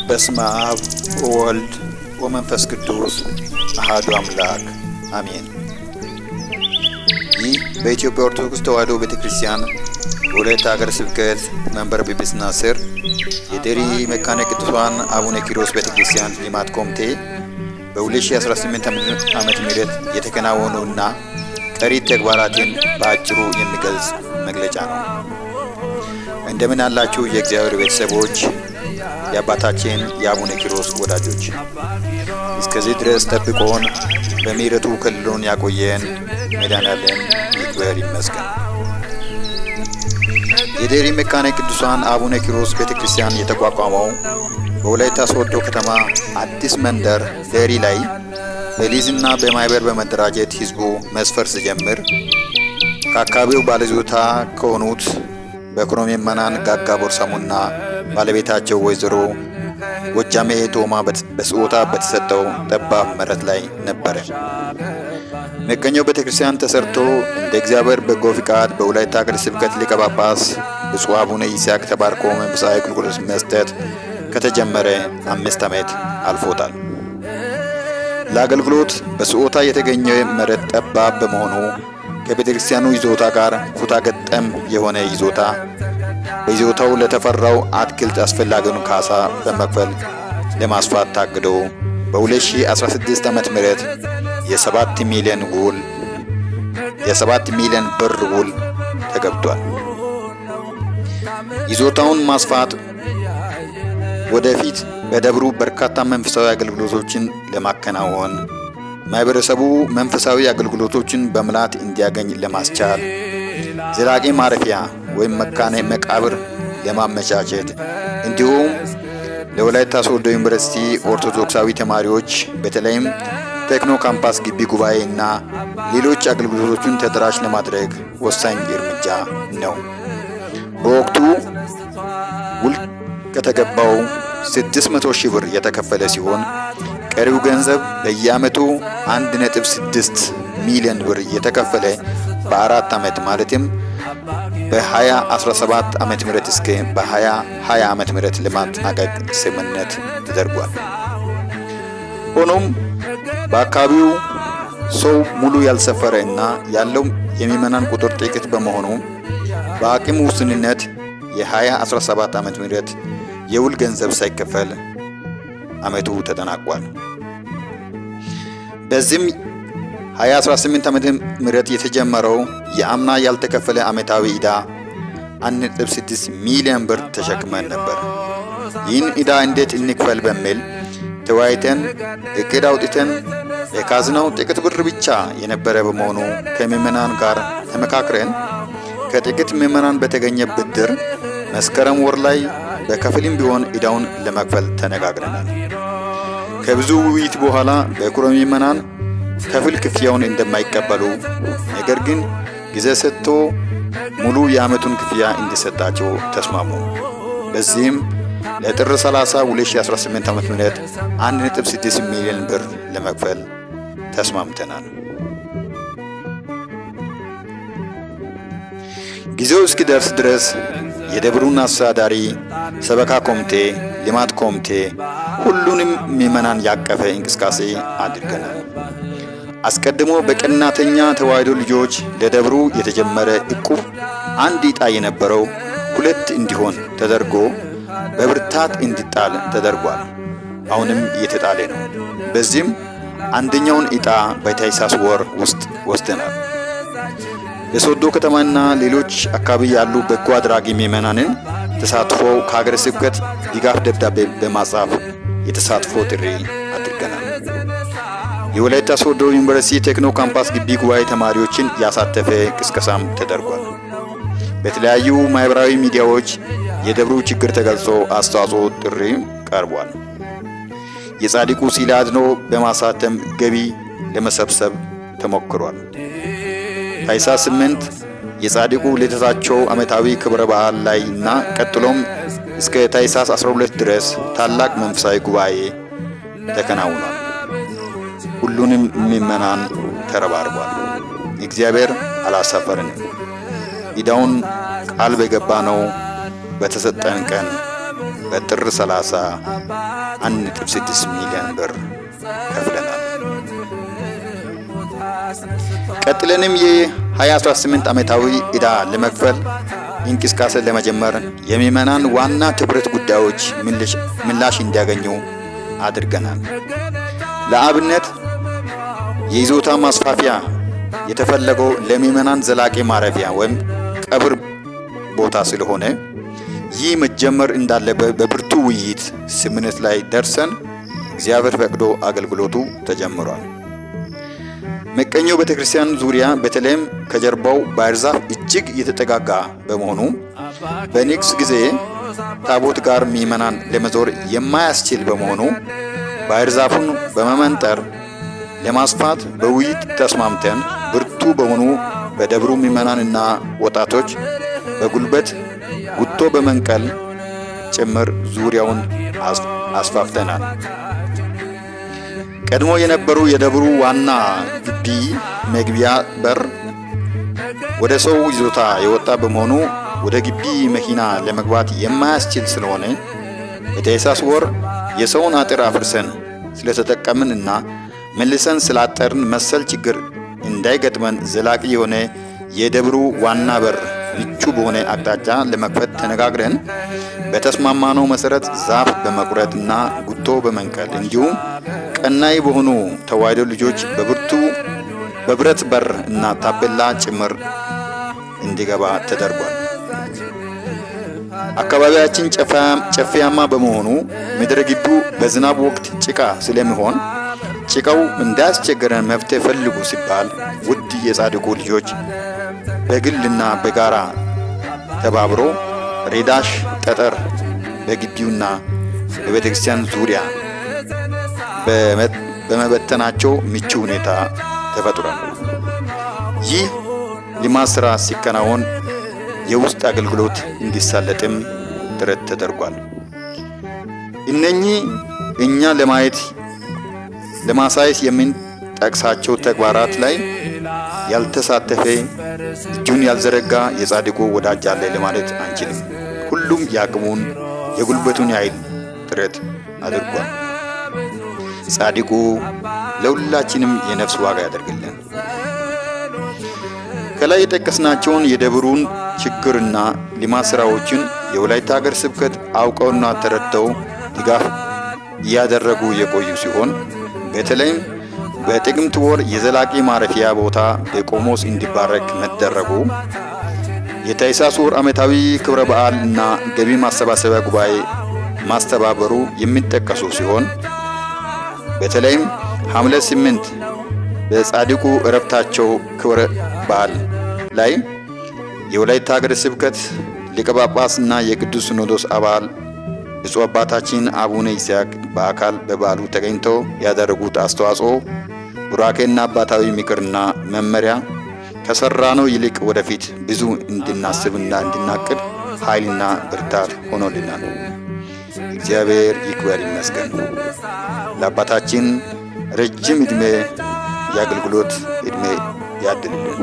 በስመ አብ ወወልድ ወመንፈስ ቅዱስ አሐዱ አምላክ አሜን። ይህ በኢትዮጵያ ኦርቶዶክስ ተዋሕዶ ቤተክርስቲያን በወላይታ ሀገረ ስብከት መንበረ ጵጵስና ስር የደሪ መካነ ቅዱሳን አቡነ ኪሮስ ቤተክርስቲያን ልማት ኮሚቴ በ2018 ዓመተ ምህረት የተከናወኑና ቀሪ ተግባራትን በአጭሩ የሚገልጽ መግለጫ ነው። እንደምን አላችሁ የእግዚአብሔር ቤተሰቦች፣ የአባታችን የአቡነ ኪሮስ ወዳጆች። እስከዚህ ድረስ ጠብቆን በምሕረቱ ከልሎን ያቆየን መድኃኔዓለም ይክበር ይመስገን። የደሪ መካነ ቅዱሳን አቡነ ኪሮስ ቤተክርስቲያን የተቋቋመው በወላይታ ሶዶ ከተማ አዲስ መንደር ደሪ ላይ በሊዝና በማህበር በመደራጀት ህዝቡ መስፈር ሲጀምር ከአካባቢው ባለይዞታ ከሆኑት በኩረ ምዕመናን ጋጋ ቦርሳሙና ባለቤታቸው ወይዘሮ ጎጃሜ ቶማ በስጦታ በተሰጠው ጠባብ መሬት ላይ ነበረ። መገኛው ቤተክርስቲያን ተሰርቶ እንደ እግዚአብሔር በጎ ፍቃድ በወላይታ ሀገረ ስብከት ሊቀ ጳጳስ ብፁዕ አቡነ ይስሐቅ ተባርኮ መንፈሳዊ አገልግሎት መስጠት ከተጀመረ 5 ዓመት አልፎታል። ለአገልግሎት በስጦታ የተገኘ መሬት ጠባብ በመሆኑ ከቤተክርስቲያኑ ይዞታ ጋር ኩታ ገጠም የሆነ ይዞታ በይዞታው ለተፈራው አትክልት አስፈላጊውን ካሳ በመክፈል ለማስፋት ታቅዶ በ2016 ዓመተ ምህረት የ7 ሚሊዮን ብር ውል ተገብቷል። ይዞታውን ማስፋት ወደፊት በደብሩ በርካታ መንፈሳዊ አገልግሎቶችን ለማከናወን ማህበረሰቡ መንፈሳዊ አገልግሎቶችን በምላት እንዲያገኝ ለማስቻል ዘላቂ ማረፊያ ወይም መካነ መቃብር ለማመቻቸት እንዲሁም ለወላይታ ሶዶ ዩኒቨርሲቲ ኦርቶዶክሳዊ ተማሪዎች በተለይም ቴክኖ ካምፓስ ግቢ ጉባኤ እና ሌሎች አገልግሎቶችን ተደራሽ ለማድረግ ወሳኝ እርምጃ ነው። በወቅቱ ውል ከተገባው 600 ሺህ ብር የተከፈለ ሲሆን ቀሪው ገንዘብ በየዓመቱ 1.6 ሚሊዮን ብር የተከፈለ በ4 ዓመት ማለትም በ2017 ዓመተ ምህረት እስከ በ2020 ዓመተ ምህረት ለማጠናቀቅ ስምምነት ተደርጓል። ሆኖም በአካባቢው ሰው ሙሉ ያልሰፈረ እና ያለው የምዕመናን ቁጥር ጥቂት በመሆኑ በአቅም ውስንነት የ2017 ዓመተ ምህረት የውል ገንዘብ ሳይከፈል ዓመቱ ተጠናቋል። በዚህም 2018 ዓመተ ምህረት የተጀመረው የአምና ያልተከፈለ ዓመታዊ ዕዳ 1.6 ሚሊዮን ብር ተሸክመን ነበር። ይህን ዕዳ እንዴት እንክፈል በሚል ተወያይተን እቅድ አውጥተን የካዝናው ጥቂት ብር ብቻ የነበረ በመሆኑ ከምዕመናን ጋር ተመካክረን ከጥቂት ምዕመናን በተገኘ ብድር መስከረም ወር ላይ በከፊልም ቢሆን ዕዳውን ለመክፈል ተነጋግረናል። ከብዙ ውይይት በኋላ በኩረ ምዕመናን ከፊል ክፍያውን እንደማይቀበሉ ነገር ግን ጊዜ ሰጥቶ ሙሉ የዓመቱን ክፍያ እንዲሰጣቸው ተስማሙ። በዚህም ለጥር 30 2018 ዓመተ ምህረት 1.6 ሚሊዮን ብር ለመክፈል ተስማምተናል። ጊዜው እስኪደርስ ድረስ የደብሩን አስተዳዳሪ፣ ሰበካ ኮሚቴ፣ ልማት ኮሚቴ ሁሉንም ምዕመናን ያቀፈ እንቅስቃሴ አድርገናል። አስቀድሞ በቀናተኛ ተዋሕዶ ልጆች ለደብሩ የተጀመረ እቁብ 1 ዕጣ የነበረው 2 እንዲሆን ተደርጎ በብርታት እንዲጣል ተደርጓል። አሁንም እየተጣለ ነው። በዚህም አንደኛውን ዕጣ በታኅሳስ ወር ውስጥ ወስደናል። በሶዶ ከተማና ሌሎች አካባቢ ያሉ በጎ አድራጊ ምዕመናንን ተሳትፎ ከሀገረ ስብከት ድጋፍ ደብዳቤ በማጻፍ የተሳትፎ ጥሪ አድርገናል። የወላይታ ሶዶ ዩኒቨርሲቲ ቴክኖ ካምፓስ ግቢ ጉባኤ ተማሪዎችን ያሳተፈ ቅስቀሳም ተደርጓል። በተለያዩ ማህበራዊ ሚዲያዎች የደብሩ ችግር ተገልጾ አስተዋጽኦ ጥሪ ቀርቧል። የጻድቁ ስዕለ አድኅኖ በማሳተም ገቢ ለመሰብሰብ ተሞክሯል። ታኅሳስ 8 የጻድቁ ልደታቸው ዓመታዊ ክብረ በዓል ላይ እና ቀጥሎም እስከ ታኅሳስ 12 ድረስ ታላቅ መንፈሳዊ ጉባኤ ተከናውኗል። ሁሉንም ምዕመናን ተረባርቧል። እግዚአብሔር አላሳፈረንም። ዕዳውን ቃል በገባ ነው በተሰጠን ቀን በጥር 30 1.6 ሚሊዮን ብር ከፍለናል። ቀጥለንም የ2018 ዓመታዊ ዕዳ ለመክፈል እንቅስቃሴ ለመጀመር የምዕመናን ዋና ትኩረት ጉዳዮች ምላሽ እንዲያገኙ አድርገናል። ለአብነት የይዞታ ማስፋፊያ የተፈለገው ለምዕመናን ዘላቂ ማረፊያ ወይም ቀብር ቦታ ስለሆነ ይህ መጀመር እንዳለበት በብርቱ ውይይት ስምምነት ላይ ደርሰን እግዚአብሔር ፈቅዶ አገልግሎቱ ተጀምሯል። መቀኛው ቤተክርስቲያን ዙሪያ በተለይም ከጀርባው ባህር ዛፍ እጅግ የተጠጋጋ በመሆኑ በንግስ ጊዜ ታቦት ጋር ምዕመናን ለመዞር የማያስችል በመሆኑ ባህር ዛፉን በመመንጠር ለማስፋት በውይይት ተስማምተን ብርቱ በሆኑ በደብሩ ምዕመናንና ወጣቶች በጉልበት ጉቶ በመንቀል ጭምር ዙሪያውን አስፋፍተናል። ቀድሞ የነበሩ የደብሩ ዋና ግቢ መግቢያ በር ወደ ሰው ይዞታ የወጣ በመሆኑ ወደ ግቢ መኪና ለመግባት የማያስችል ስለሆነ በታኅሳስ ወር የሰውን አጥር አፍርሰን ስለተጠቀምን እና መልሰን ስላጠርን መሰል ችግር እንዳይገጥመን ዘላቂ የሆነ የደብሩ ዋና በር ምቹ በሆነ አቅጣጫ ለመክፈት ተነጋግረን በተስማማነው መሰረት ዛፍ በመቁረጥና ጉቶ በመንቀል እንዲሁም ቀናይ በሆኑ ተዋሕዶ ልጆች በብረት በር እና ታፔላ ጭምር እንዲገባ ተደርጓል። አካባቢያችን ጨፌያማ በመሆኑ ምድረ ግቢው በዝናብ ወቅት ጭቃ ስለሚሆን ጭቃው እንዳያስቸግረን መፍትሄ ፈልጉ ሲባል ውድ የጻድቁ ልጆች በግልና በጋራ ተባብሮ ሬዳሽ ጠጠር በግቢውና በቤተክርስቲያን ዙሪያ በመበተናቸው ምቹ ሁኔታ ተፈጥሯል። ይህ ልማት ስራ ሲከናወን የውስጥ አገልግሎት እንዲሳለጥም ጥረት ተደርጓል። እነኚህ እኛ ለማሳየት የምንጠቅሳቸው ተግባራት ላይ ያልተሳተፈ እጁን ያልዘረጋ የጻድቁ ወዳጅ አለ ለማለት አንችልም። ሁሉም የአቅሙን የጉልበቱን ያህል ጥረት አድርጓል። ጻድቁ ለሁላችንም የነፍስ ዋጋ ያደርግልን። ከላይ የጠቀስናቸውን የደብሩን ችግርና ልማት ስራዎችን የወላይታ ሀገረ ስብከት አውቀውና ተረድተው ድጋፍ እያደረጉ የቆዩ ሲሆን በተለይም በጥቅምት ወር የዘላቂ ማረፊያ ቦታ በቆሞስ እንዲባረክ መደረጉ፣ የታኅሳስ ወር ዓመታዊ ክብረ በዓል እና ገቢ ማሰባሰቢያ ጉባኤ ማስተባበሩ የሚጠቀሱ ሲሆን በተለይም ሐምሌ 8 በጻድቁ ዕረፍታቸው ክብረ በዓል ላይ የወላይታ ሀገረ ስብከት ሊቀ ጳጳስ እና የቅዱስ ሲኖዶስ አባል ብፁዕ አባታችን አቡነ ይስሐቅ በአካል በበዓሉ ተገኝተው ያደረጉት አስተዋጽኦ ቡራኬና አባታዊ ምክርና መመሪያ ከሰራነው ይልቅ ወደፊት ብዙ እንድናስብና እንድናቅድ ኃይልና ብርታት ሆኖልናል። እግዚአብሔር ይክበር ይመስገን። ለአባታችን ረጅም ዕድሜ የአገልግሎት ዕድሜ ያድልልን።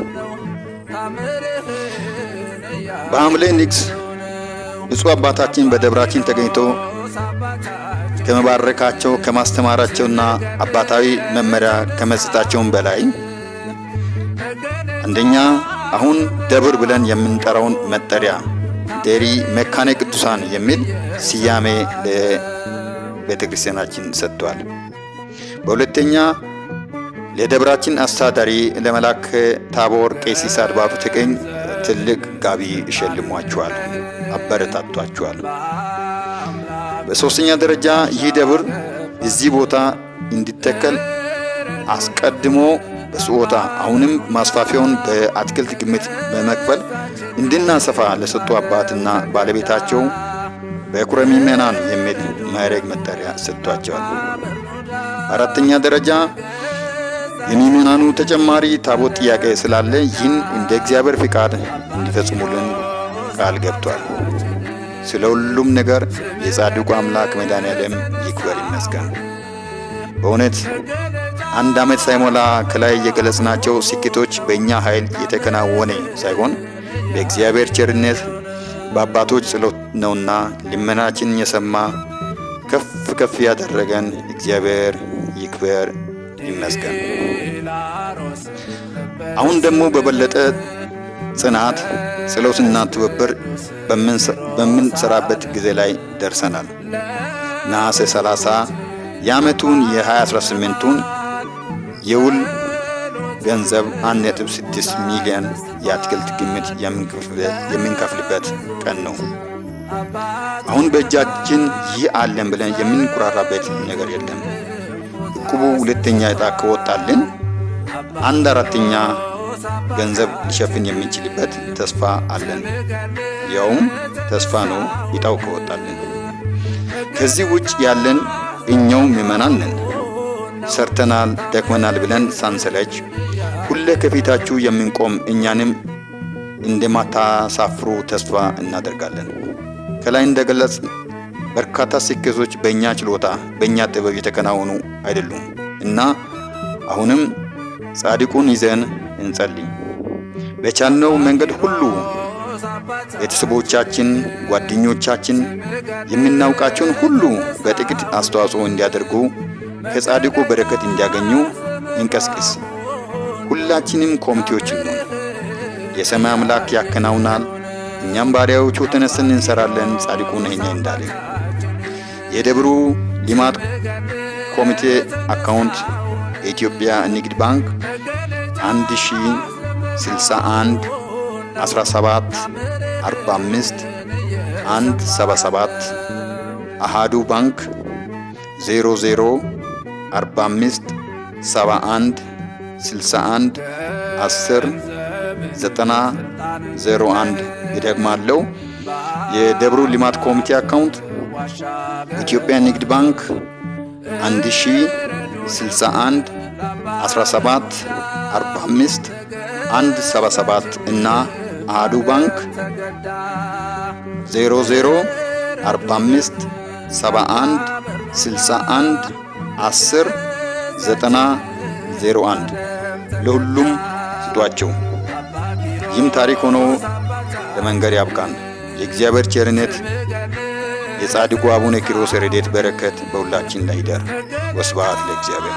በሐምሌ ንግስ ብፁዕ አባታችን በደብራችን ተገኝቶ ከመባረካቸው ከማስተማራቸውና አባታዊ መመሪያ ከመስጠታቸውም በላይ አንደኛ አሁን ደብር ብለን የምንጠራውን መጠሪያ ዴሪ መካነ ቅዱሳን የሚል ስያሜ ለቤተክርስቲያናችን ሰጥቷል። በሁለተኛ ለደብራችን አስተዳዳሪ ለመላከ ታቦር ቄሲስ አድባሩ ተገኝ ትልቅ ጋቢ ሸልሟቸዋል፣ አበረታቷቸዋል። በሶስተኛ ደረጃ ይህ ደብር እዚህ ቦታ እንዲተከል አስቀድሞ በስጦታ አሁንም ማስፋፊያውን በአትክልት ግምት በመክፈል እንድናሰፋ ለሰጡ አባትና ባለቤታቸው በኩረ ምዕመናን የሚል ማዕረግ መጠሪያ ሰጥቷቸዋል። አራተኛ ደረጃ የምዕመናኑ ተጨማሪ ታቦት ጥያቄ ስላለ ይህን እንደ እግዚአብሔር ፍቃድ እንዲፈጽሙልን ቃል ገብቷል። ስለ ሁሉም ነገር የጻድቁ አምላክ መድኃኔዓለም ይክበር ይመስገን። በእውነት አንድ ዓመት ሳይሞላ ከላይ የገለጽናቸው ስኬቶች በእኛ ኃይል የተከናወነ ሳይሆን በእግዚአብሔር ቸርነት በአባቶች ጸሎት ነውና ልመናችንን የሰማ ከፍ ከፍ ያደረገን እግዚአብሔር ይክበር ይመስገን። አሁን ደግሞ በበለጠ ጽናት፣ ጸሎትና ትብብር በምንሰራበት ጊዜ ላይ ደርሰናል። ነሐሴ 30 የዓመቱን የ2018ቱን የውል ገንዘብ 1.6 ሚሊዮን የአትክልት ግምት የምንከፍልበት ቀን ነው። አሁን በእጃችን ይህ አለን ብለን የምንኩራራበት ነገር የለም። እቁቡ ሁለተኛ ዕጣ ከወጣልን 1/4ኛ ገንዘብ ሊሸፍን የሚችልበት ተስፋ አለን። ያውም ተስፋ ነው ዕጣው ከወጣልን። ከዚህ ውጭ ያለን እኛው ምዕመናን ነን። ሰርተናል፣ ደክመናል ብለን ሳንሰለች ሁሌ ከፊታችሁ የምንቆም እኛንም እንደማታሳፍሩ ተስፋ እናደርጋለን። ከላይ እንደገለጽ በርካታ ስኬቶች በእኛ ችሎታ፣ በእኛ ጥበብ የተከናወኑ አይደሉም እና አሁንም ጻድቁን ይዘን እንጸልይ። በቻልነው መንገድ ሁሉ ቤተሰቦቻችን፣ ጓደኞቻችን፣ የምናውቃቸውን ሁሉ በጥቂት አስተዋጽኦ እንዲያደርጉ ከጻድቁ በረከት እንዲያገኙ እንቀስቅስ። ሁላችንም ኮሚቴዎች ነን። የሰማይ አምላክ ያከናውናል፣ እኛም ባሪያዎቹ ተነስተን እንሰራለን ጻድቁ ነህኛ እንዳለ። የደብሩ ልማት ኮሚቴ አካውንት የኢትዮጵያ ንግድ ባንክ 1061 17 45 177 አሃዱ ባንክ 00 45 71 61 10 90 01 ይደግማለሁ። የደብሩ ልማት ኮሚቴ አካውንት ኢትዮጵያ ንግድ ባንክ 1061 17 45 177 እና አሃዱ ባንክ 00 45 71 61 10 90 01 ለሁሉም ስጧቸው። ይህም ታሪክ ሆኖ ለመንገር ያብቃን። የእግዚአብሔር ቸርነት፣ የጻድቁ አቡነ ኪሮስ ረድኤት በረከት በሁላችን ላይ ይደር። ወስብሐት ለእግዚአብሔር።